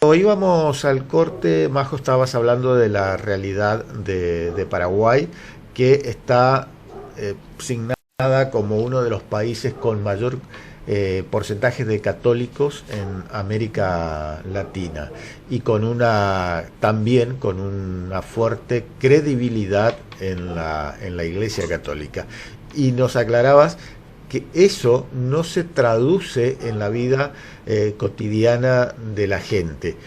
íbamos al corte, Majo, estabas hablando de la realidad de Paraguay, que está signada como uno de los países con mayor porcentaje de católicos en América Latina y con una también con una fuerte credibilidad en la Iglesia Católica. Y nos aclarabas que eso no se traduce en la vida cotidiana de la gente.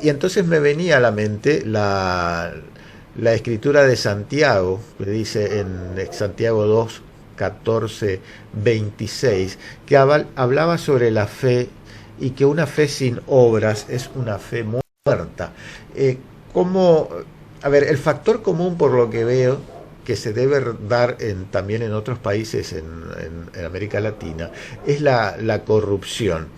Y entonces me venía a la mente la escritura de Santiago, que dice en Santiago 2, 14, 26, que hablaba sobre la fe y que una fe sin obras es una fe muerta. ¿Cómo, a ver, el factor común por lo que veo que se debe dar también en otros países en América Latina es la corrupción.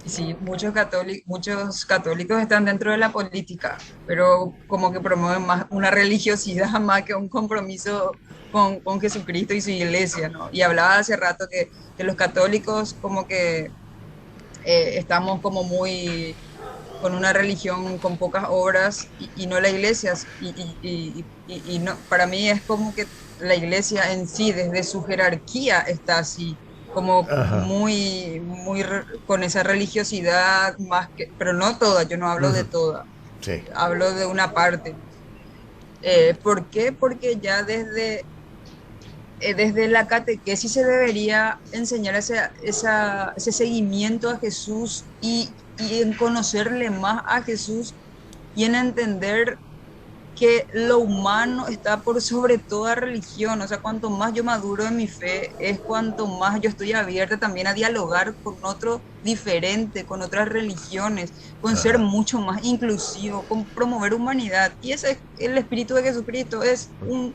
Sí, muchos católicos están dentro de la política, pero como que promueven más una religiosidad más que un compromiso con Jesucristo y su iglesia, ¿no? Y hablaba hace rato que los católicos como que estamos como muy con una religión con pocas obras y no la iglesia. Y no, para mí es como que la iglesia en sí, desde su jerarquía, está así, como Ajá. con esa religiosidad más que, pero no toda, yo no hablo de Ujú. toda, Sí. hablo de una parte. ¿Por qué? Porque ya desde la catequesis se debería enseñar ese seguimiento a Jesús y en conocerle más a Jesús y en entender que lo humano está por sobre toda religión. O sea, cuanto más yo maduro en mi fe, es cuanto más yo estoy abierta también a dialogar con otro diferente, con otras religiones, con ser Ajá. mucho más inclusivo, con promover humanidad. Y ese es el espíritu de Jesucristo, es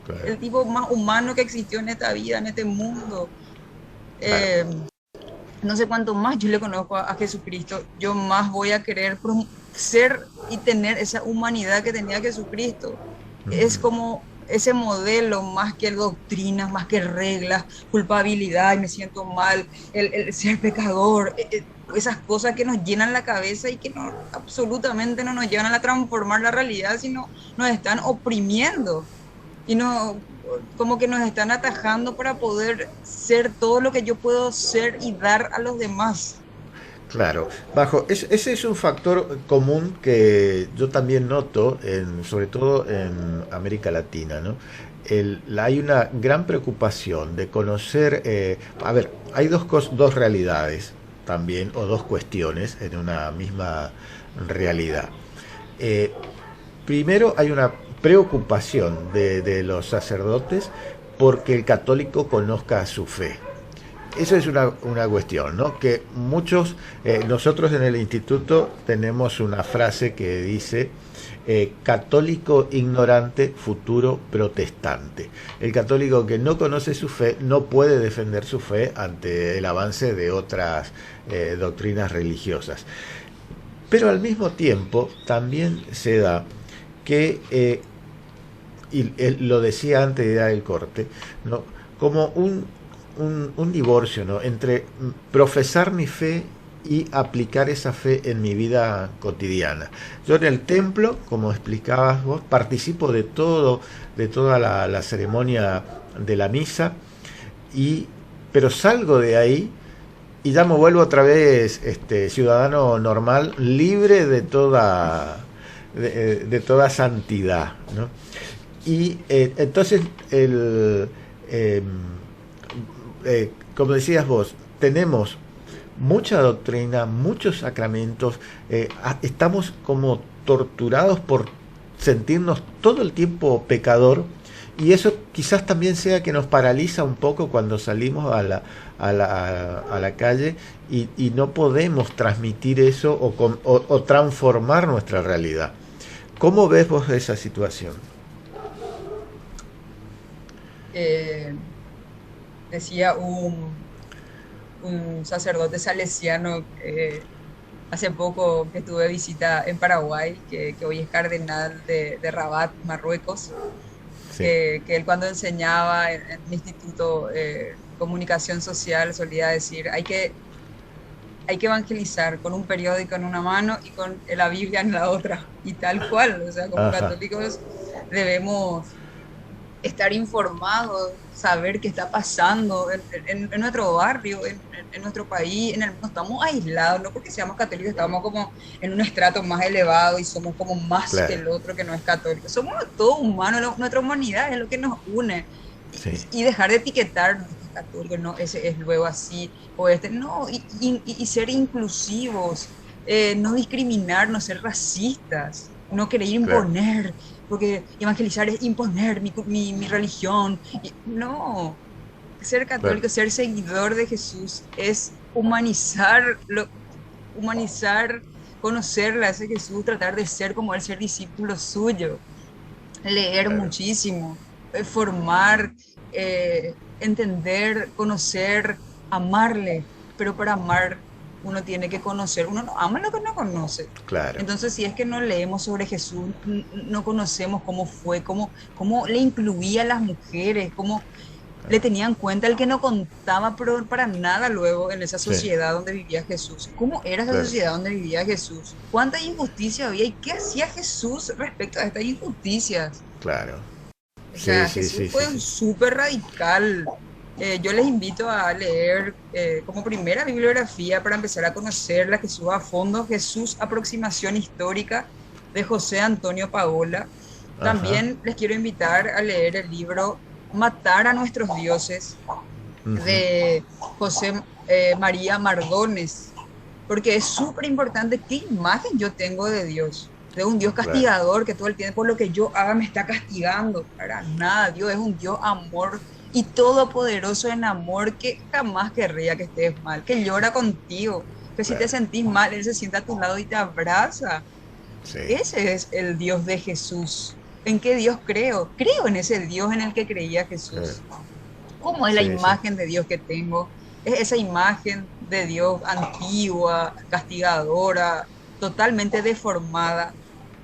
Claro. el tipo más humano que existió en esta vida, en este mundo. Claro. Eh, no sé cuánto más yo le conozco a Jesucristo, yo más voy a querer ser y tener esa humanidad que tenía Jesucristo. Es como ese modelo, más que doctrinas, más que reglas, culpabilidad, y me siento mal, el ser pecador, esas cosas que nos llenan la cabeza y que no, absolutamente no nos llevan a transformar la realidad, sino nos están oprimiendo y no, como que nos están atajando para poder ser todo lo que yo puedo ser y dar a los demás. Claro, ese es un factor común que yo también noto, sobre todo en América Latina, ¿no? Hay una gran preocupación de conocer, a ver, hay dos realidades también, o dos cuestiones en una misma realidad. Eh, Primero hay una preocupación de los sacerdotes porque el católico conozca su fe. Eso es una cuestión, ¿no? Que muchos, nosotros en el instituto tenemos una frase que dice, católico ignorante, futuro protestante. El católico que no conoce su fe no puede defender su fe ante el avance de otras doctrinas religiosas. Pero al mismo tiempo también se da que, y él lo decía antes de dar el corte, ¿no? Como un divorcio, ¿no? Entre profesar mi fe y aplicar esa fe en mi vida cotidiana. Yo en el templo, como explicabas vos, participo de toda la ceremonia de la misa, y, pero salgo de ahí y ya me vuelvo otra vez ciudadano normal, libre de toda santidad, ¿no? Y entonces, eh, como decías vos, tenemos mucha doctrina, muchos sacramentos, estamos como torturados por sentirnos todo el tiempo pecador, y eso quizás también sea que nos paraliza un poco cuando salimos a la calle y no podemos transmitir eso o transformar nuestra realidad. ¿Cómo ves vos esa situación? Eh, Decía un sacerdote salesiano hace poco que tuve visita en Paraguay, que hoy es cardenal de Rabat, Marruecos, Sí. que él cuando enseñaba en el Instituto Comunicación Social solía decir, hay que evangelizar con un periódico en una mano y con la Biblia en la otra, y tal cual, o sea, como Ajá, católicos debemos estar informados, saber qué está pasando en nuestro barrio, en nuestro país, no estamos aislados, no porque seamos católicos estamos como en un estrato más elevado y somos como más que claro, el otro que no es católico. Somos todos humanos, nuestra humanidad es lo que nos une. sí, Y dejar de etiquetar, no, este es católico, no, ese es luego así, o este, no, y ser inclusivos, no discriminar, no ser racistas, no querer claro, imponer, porque evangelizar es imponer mi religión. No, ser claro, católico, ser seguidor de Jesús es humanizar, humanizar, conocerle a ese Jesús, tratar de ser como él, ser discípulo suyo, leer claro, muchísimo, formar, entender, conocer, amarle, pero para amar uno tiene que conocer, uno no ama lo que no conoce. claro, Entonces, si es que no leemos sobre Jesús, no conocemos cómo fue, cómo le incluía a las mujeres, cómo le tenía en cuenta el que no contaba pero para nada luego en esa sí, sociedad donde vivía Jesús. ¿Cómo era esa claro, sociedad donde vivía Jesús? ¿Cuánta injusticia había y qué hacía Jesús respecto a estas injusticias? claro, O sí, sea, sí, Jesús sí, sí, fue un sí, súper radical. Yo les invito a leer como primera bibliografía para empezar a conocer la Jesús a fondo, Jesús, aproximación histórica de José Antonio Paola. ajá, También les quiero invitar a leer el libro Matar a nuestros dioses ujú, de José María Mardones, porque es súper importante qué imagen yo tengo de Dios, de un Dios claro, castigador que todo el tiempo por lo que yo haga me está castigando. Para nada, Dios es un Dios amor y todopoderoso en amor que jamás querría que estés mal, que llora contigo, que si te claro, sentís mal, Él se sienta a tu lado y te abraza. sí, Ese es el Dios de Jesús. ¿En qué Dios creo? Creo en ese Dios en el que creía claro, Jesús. ¿Cómo es la sí, sí, imagen de Dios que tengo? Es esa imagen de Dios antigua, castigadora, totalmente deformada.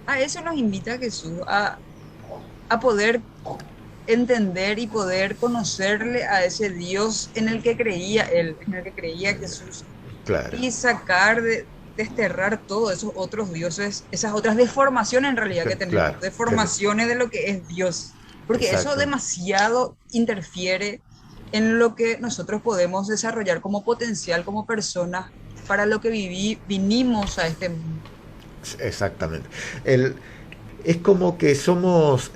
A eso nos invita Jesús, a poder entender y poder conocerle a ese Dios en el que creía Él, en el que creía Jesús, claro, y sacar desterrar todos esos otros dioses, esas otras deformaciones en realidad que tenemos, claro, deformaciones de lo que es Dios, porque eso exacto. demasiado interfiere en lo que nosotros podemos desarrollar como potencial, como personas, para lo que vinimos a este mundo. Exactamente. El, es como que somos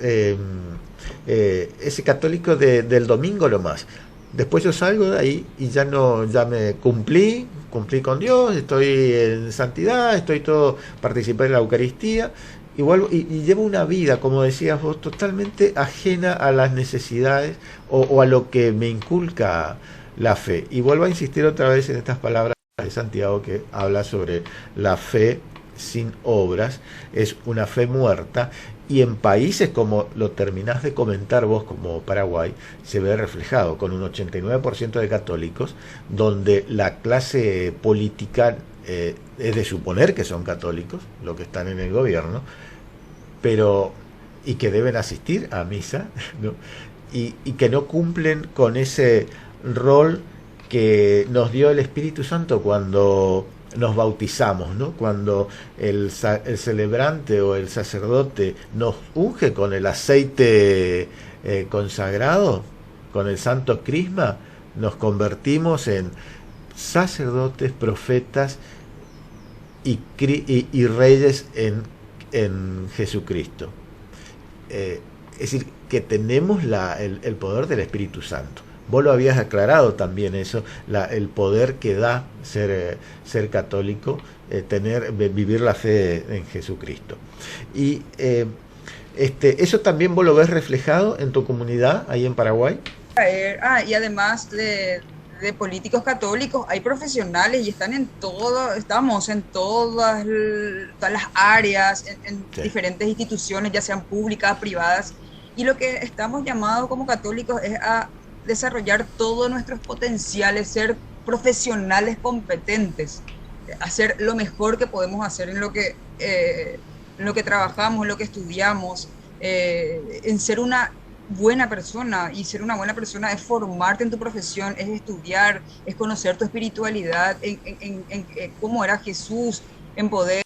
ese católico del domingo nomás. Después yo salgo de ahí y ya no, ya me cumplí con Dios, estoy en santidad, estoy todo, participé en la Eucaristía y vuelvo y llevo una vida, como decías vos, totalmente ajena a las necesidades o a lo que me inculca la fe. Y vuelvo a insistir otra vez en estas palabras de Santiago que habla sobre la fe sin obras, es una fe muerta, y en países como lo terminás de comentar vos, como Paraguay, se ve reflejado con un 89% de católicos, donde la clase política es de suponer que son católicos, los que están en el gobierno, pero y que deben asistir a misa, ¿no? Y que no cumplen con ese rol que nos dio el Espíritu Santo cuando nos bautizamos, ¿no? Cuando el celebrante o el sacerdote nos unge con el aceite consagrado, con el santo crisma, nos convertimos en sacerdotes, profetas y reyes en Jesucristo. Es decir, que tenemos el poder del Espíritu Santo. Vos lo habías aclarado también eso, el poder que da ser católico, vivir la fe en Jesucristo. Y eso también vos lo ves reflejado en tu comunidad, ahí en Paraguay. Y además de políticos católicos, hay profesionales y están en todo, estamos en todas las áreas, en Sí, diferentes instituciones, ya sean públicas, privadas, y lo que estamos llamados como católicos es a desarrollar todos nuestros potenciales, ser profesionales competentes, hacer lo mejor que podemos hacer en lo que trabajamos, en lo que estudiamos, en ser una buena persona, y ser una buena persona es formarte en tu profesión, es estudiar, es conocer tu espiritualidad, en cómo era Jesús, en poder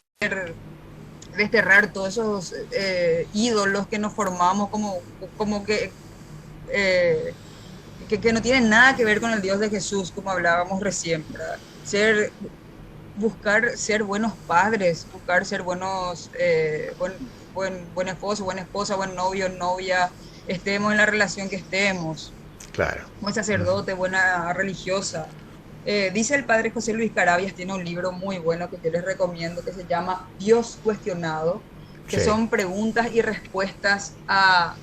desterrar todos esos ídolos que nos formamos como eh, que no tienen nada que ver con el Dios de Jesús, como hablábamos recién, ¿verdad? Buscar ser buenos padres, buscar ser buenos, buen esposo, buena esposa, buen novio, novia, estemos en la relación que estemos, Claro. buen sacerdote, buena religiosa. Dice el padre José Luis Carabias, tiene un libro muy bueno que yo les recomiendo, que se llama Dios Cuestionado, que Sí. son preguntas y respuestas a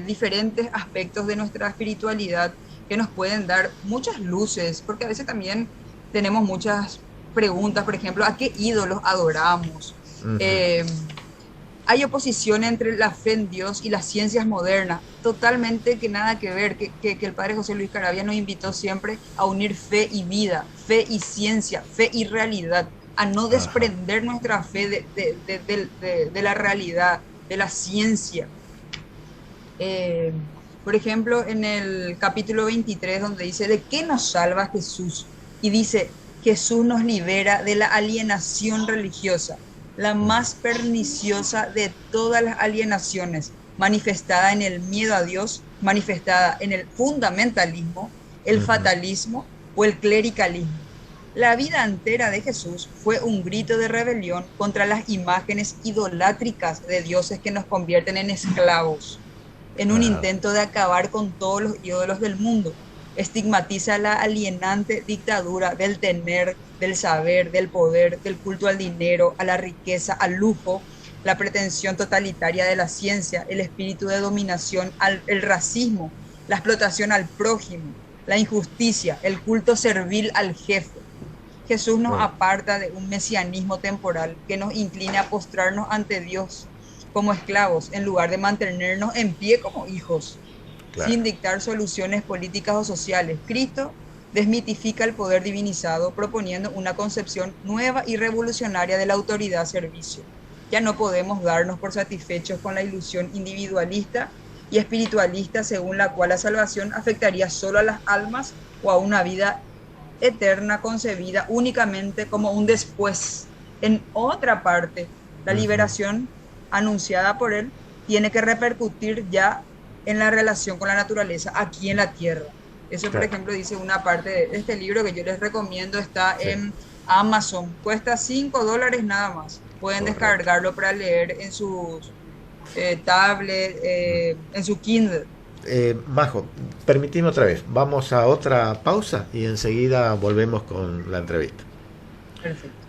diferentes aspectos de nuestra espiritualidad que nos pueden dar muchas luces, porque a veces también tenemos muchas preguntas, por ejemplo, ¿a qué ídolos adoramos? Ujú. Eh, Hay oposición entre la fe en Dios y las ciencias modernas, totalmente que nada que ver, que el padre José Luis Caravia nos invitó siempre a unir fe y vida, fe y ciencia, fe y realidad, a no Ajá. desprender nuestra fe de la realidad, de la ciencia. Eh, por ejemplo, en el capítulo 23, donde dice, ¿de qué nos salva Jesús? Y dice, Jesús nos libera de la alienación religiosa, la más perniciosa de todas las alienaciones, manifestada en el miedo a Dios, manifestada en el fundamentalismo, el Ujú. fatalismo o el clericalismo. La vida entera de Jesús fue un grito de rebelión contra las imágenes idolátricas de dioses que nos convierten en esclavos, en un Ah, intento de acabar con todos los ídolos del mundo. Estigmatiza la alienante dictadura del tener, del saber, del poder, del culto al dinero, a la riqueza, al lujo, la pretensión totalitaria de la ciencia, el espíritu de dominación, el racismo, la explotación al prójimo, la injusticia, el culto servil al jefe. Jesús nos bueno, aparta de un mesianismo temporal que nos incline a postrarnos ante Dios como esclavos en lugar de mantenernos en pie como hijos, sin claro. dictar soluciones políticas o sociales. Cristo desmitifica el poder divinizado proponiendo una concepción nueva y revolucionaria de la autoridad-servicio. Ya no podemos darnos por satisfechos con la ilusión individualista y espiritualista según la cual la salvación afectaría solo a las almas o a una vida eterna concebida únicamente como un después. En otra parte, la Ujú. liberación anunciada por él tiene que repercutir ya en la relación con la naturaleza aquí en la tierra. Eso, por Claro. ejemplo, dice una parte de este libro que yo les recomiendo, está Sí. en Amazon, cuesta $5 nada más. Pueden Correcto. descargarlo para leer en sus tablets, en su Kindle. Majo, permitime otra vez. Vamos a otra pausa y enseguida volvemos con la entrevista. Perfecto.